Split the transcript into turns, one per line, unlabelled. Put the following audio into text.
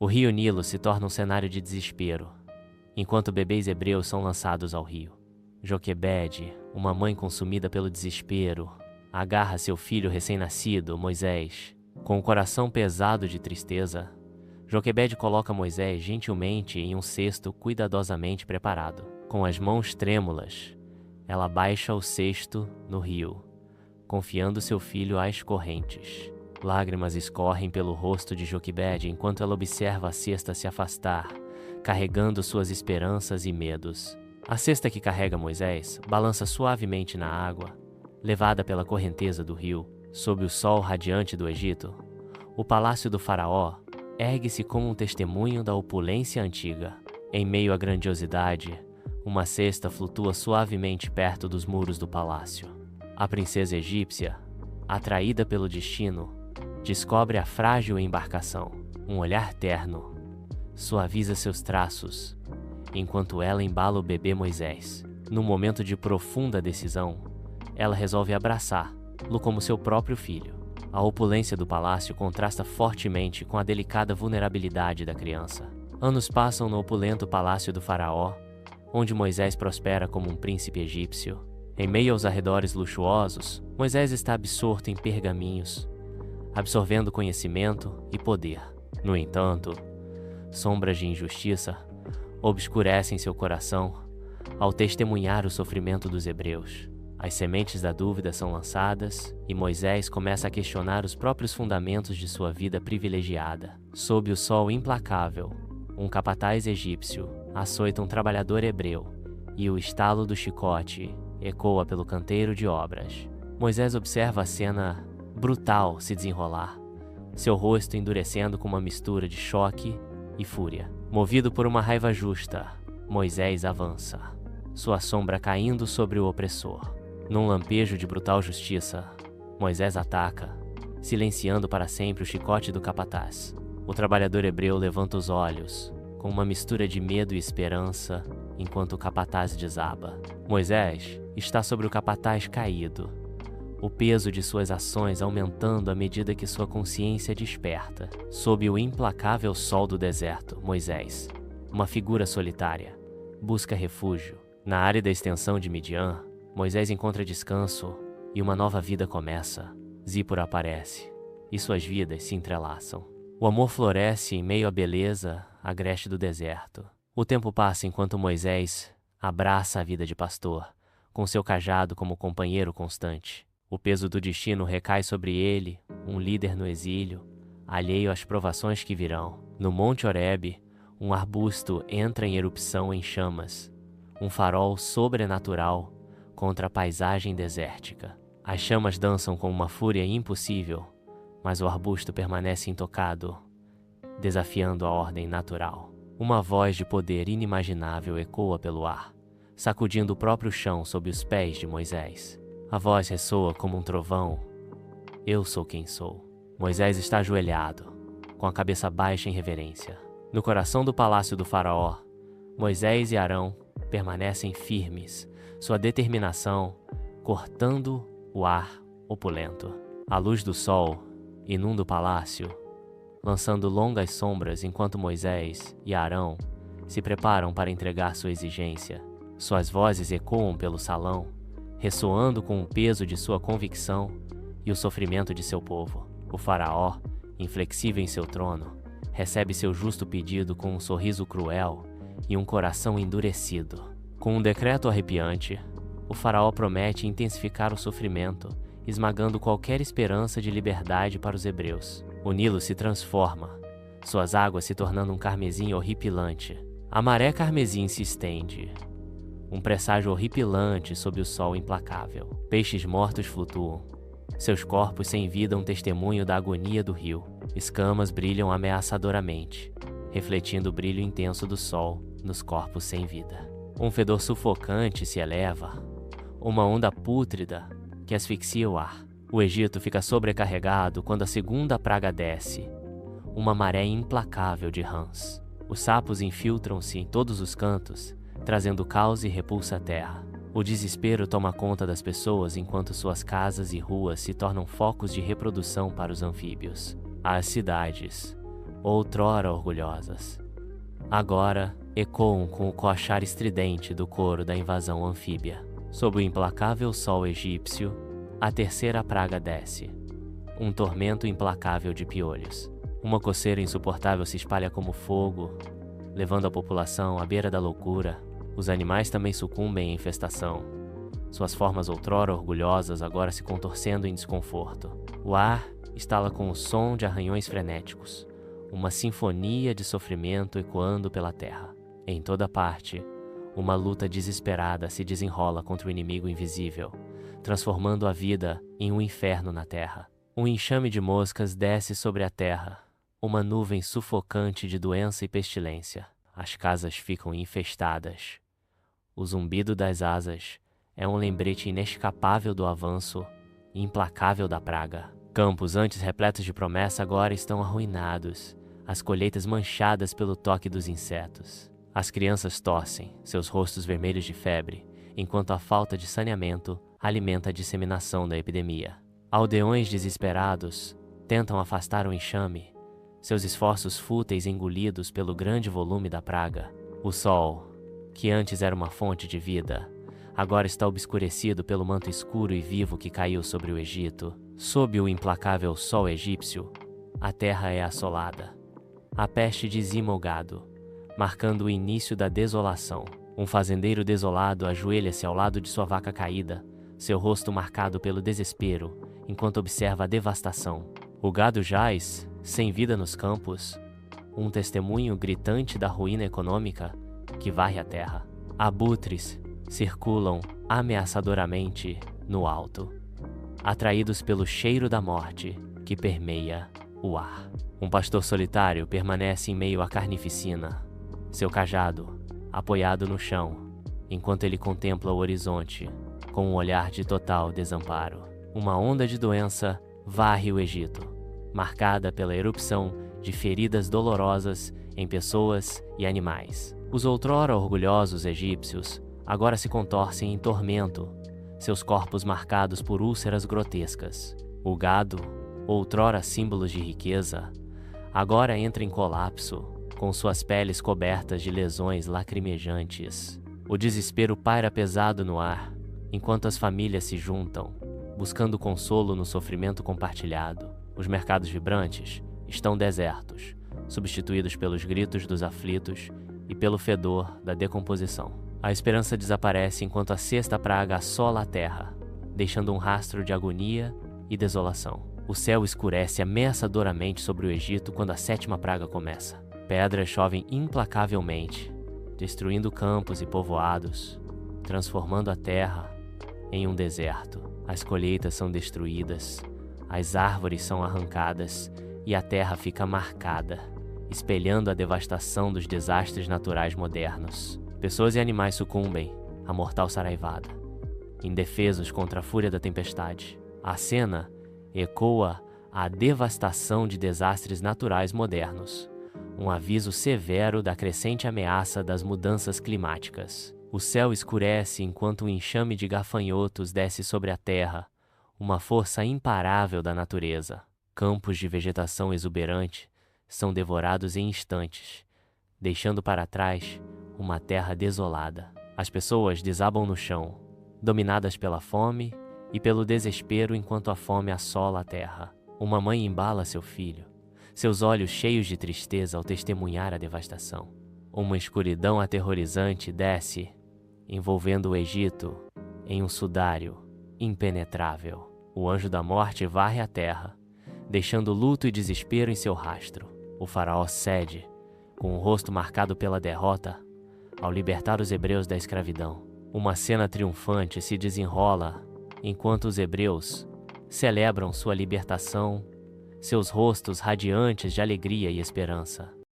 O rio Nilo se torna um cenário de desespero, enquanto bebês hebreus são lançados ao rio. Joquebede, uma mãe consumida pelo desespero, agarra seu filho recém-nascido, Moisés. Com o coração pesado de tristeza, Joquebede coloca Moisés gentilmente em um cesto cuidadosamente preparado. Com as mãos trêmulas, ela baixa o cesto no rio, confiando seu filho às correntes. Lágrimas escorrem pelo rosto de Joquebede enquanto ela observa a cesta se afastar, carregando suas esperanças e medos. A cesta que carrega Moisés balança suavemente na água, levada pela correnteza do rio. Sob o sol radiante do Egito, o palácio do faraó ergue-se como um testemunho da opulência antiga. Em meio à grandiosidade, uma cesta flutua suavemente perto dos muros do palácio. A princesa egípcia, atraída pelo destino, descobre a frágil embarcação. Um olhar terno suaviza seus traços, enquanto ela embala o bebê Moisés. Num momento de profunda decisão, ela resolve abraçá-lo como seu próprio filho. A opulência do palácio contrasta fortemente com a delicada vulnerabilidade da criança. Anos passam no opulento palácio do faraó, onde Moisés prospera como um príncipe egípcio. Em meio aos arredores luxuosos, Moisés está absorto em pergaminhos, absorvendo conhecimento e poder. No entanto, sombras de injustiça obscurecem seu coração ao testemunhar o sofrimento dos hebreus. As sementes da dúvida são lançadas e Moisés começa a questionar os próprios fundamentos de sua vida privilegiada. Sob o sol implacável, um capataz egípcio açoita um trabalhador hebreu e o estalo do chicote ecoa pelo canteiro de obras. Moisés observa a cena brutal se desenrolar, seu rosto endurecendo com uma mistura de choque e fúria. Movido por uma raiva justa, Moisés avança, sua sombra caindo sobre o opressor. Num lampejo de brutal justiça, Moisés ataca, silenciando para sempre o chicote do capataz. O trabalhador hebreu levanta os olhos, com uma mistura de medo e esperança, enquanto o capataz desaba. Moisés está sobre o capataz caído, o peso de suas ações aumentando à medida que sua consciência desperta. Sob o implacável sol do deserto, Moisés, uma figura solitária, busca refúgio. Na árida extensão de Midian, Moisés encontra descanso e uma nova vida começa. Zípora aparece e suas vidas se entrelaçam. O amor floresce em meio à beleza agreste do deserto. O tempo passa enquanto Moisés abraça a vida de pastor, com seu cajado como companheiro constante. O peso do destino recai sobre ele, um líder no exílio, alheio às provações que virão. No Monte Horebe, um arbusto entra em erupção em chamas, um farol sobrenatural contra a paisagem desértica. As chamas dançam com uma fúria impossível, mas o arbusto permanece intocado, desafiando a ordem natural. Uma voz de poder inimaginável ecoa pelo ar, sacudindo o próprio chão sob os pés de Moisés. A voz ressoa como um trovão. Eu sou quem sou. Moisés está ajoelhado, com a cabeça baixa em reverência. No coração do palácio do faraó, Moisés e Arão permanecem firmes, sua determinação cortando o ar opulento. A luz do sol inunda o palácio, lançando longas sombras enquanto Moisés e Arão se preparam para entregar sua exigência. Suas vozes ecoam pelo salão, ressoando com o peso de sua convicção e o sofrimento de seu povo. O faraó, inflexível em seu trono, recebe seu justo pedido com um sorriso cruel e um coração endurecido. Com um decreto arrepiante, o faraó promete intensificar o sofrimento, esmagando qualquer esperança de liberdade para os hebreus. O Nilo se transforma, suas águas se tornando um carmesim horripilante. A maré carmesim se estende, um presságio horripilante sob o sol implacável. Peixes mortos flutuam, seus corpos sem vida um testemunho da agonia do rio. Escamas brilham ameaçadoramente, refletindo o brilho intenso do sol nos corpos sem vida. Um fedor sufocante se eleva, uma onda pútrida que asfixia o ar. O Egito fica sobrecarregado quando a segunda praga desce, uma maré implacável de rãs. Os sapos infiltram-se em todos os cantos, trazendo caos e repulsa à terra. O desespero toma conta das pessoas enquanto suas casas e ruas se tornam focos de reprodução para os anfíbios. As cidades, outrora orgulhosas, agora ecoam com o coachar estridente do coro da invasão anfíbia. Sob o implacável sol egípcio, a terceira praga desce. Um tormento implacável de piolhos. Uma coceira insuportável se espalha como fogo, levando a população à beira da loucura. Os animais também sucumbem à infestação, suas formas outrora orgulhosas agora se contorcendo em desconforto. O ar estala com o som de arranhões frenéticos, uma sinfonia de sofrimento ecoando pela terra. Em toda parte, uma luta desesperada se desenrola contra o inimigo invisível, transformando a vida em um inferno na terra. Um enxame de moscas desce sobre a terra, uma nuvem sufocante de doença e pestilência. As casas ficam infestadas. O zumbido das asas é um lembrete inescapável do avanço implacável da praga. Campos antes repletos de promessa agora estão arruinados, as colheitas manchadas pelo toque dos insetos. As crianças tossem, seus rostos vermelhos de febre, enquanto a falta de saneamento alimenta a disseminação da epidemia. Aldeões desesperados tentam afastar o enxame, seus esforços fúteis engolidos pelo grande volume da praga. O sol, que antes era uma fonte de vida, agora está obscurecido pelo manto escuro e vivo que caiu sobre o Egito. Sob o implacável sol egípcio, a terra é assolada. A peste dizima o gado, marcando o início da desolação. Um fazendeiro desolado ajoelha-se ao lado de sua vaca caída, seu rosto marcado pelo desespero, enquanto observa a devastação. O gado jaz, sem vida nos campos, um testemunho gritante da ruína econômica que varre a terra. Abutres circulam ameaçadoramente no alto, atraídos pelo cheiro da morte que permeia o ar. Um pastor solitário permanece em meio à carnificina, seu cajado apoiado no chão, enquanto ele contempla o horizonte com um olhar de total desamparo. Uma onda de doença varre o Egito, marcada pela erupção de feridas dolorosas em pessoas e animais. Os outrora orgulhosos egípcios agora se contorcem em tormento, seus corpos marcados por úlceras grotescas. O gado, outrora símbolos de riqueza, agora entra em colapso, com suas peles cobertas de lesões lacrimejantes. O desespero paira pesado no ar, enquanto as famílias se juntam, buscando consolo no sofrimento compartilhado. Os mercados vibrantes estão desertos, substituídos pelos gritos dos aflitos e pelo fedor da decomposição. A esperança desaparece enquanto a sexta praga assola a terra, deixando um rastro de agonia e desolação. O céu escurece ameaçadoramente sobre o Egito quando a sétima praga começa. Pedras chovem implacavelmente, destruindo campos e povoados, transformando a terra em um deserto. As colheitas são destruídas, as árvores são arrancadas e a terra fica marcada, espelhando a devastação dos desastres naturais modernos. Pessoas e animais sucumbem à mortal saraivada, indefesos contra a fúria da tempestade. A cena ecoa a devastação de desastres naturais modernos, um aviso severo da crescente ameaça das mudanças climáticas. O céu escurece enquanto um enxame de gafanhotos desce sobre a terra, uma força imparável da natureza. Campos de vegetação exuberante são devorados em instantes, deixando para trás uma terra desolada. As pessoas desabam no chão, dominadas pela fome e pelo desespero enquanto a fome assola a terra. Uma mãe embala seu filho, seus olhos cheios de tristeza ao testemunhar a devastação. Uma escuridão aterrorizante desce, envolvendo o Egito em um sudário impenetrável. O anjo da morte varre a terra, deixando luto e desespero em seu rastro. O faraó cede, com o rosto marcado pela derrota, ao libertar os hebreus da escravidão. Uma cena triunfante se desenrola enquanto os hebreus celebram sua libertação, seus rostos radiantes de alegria e esperança.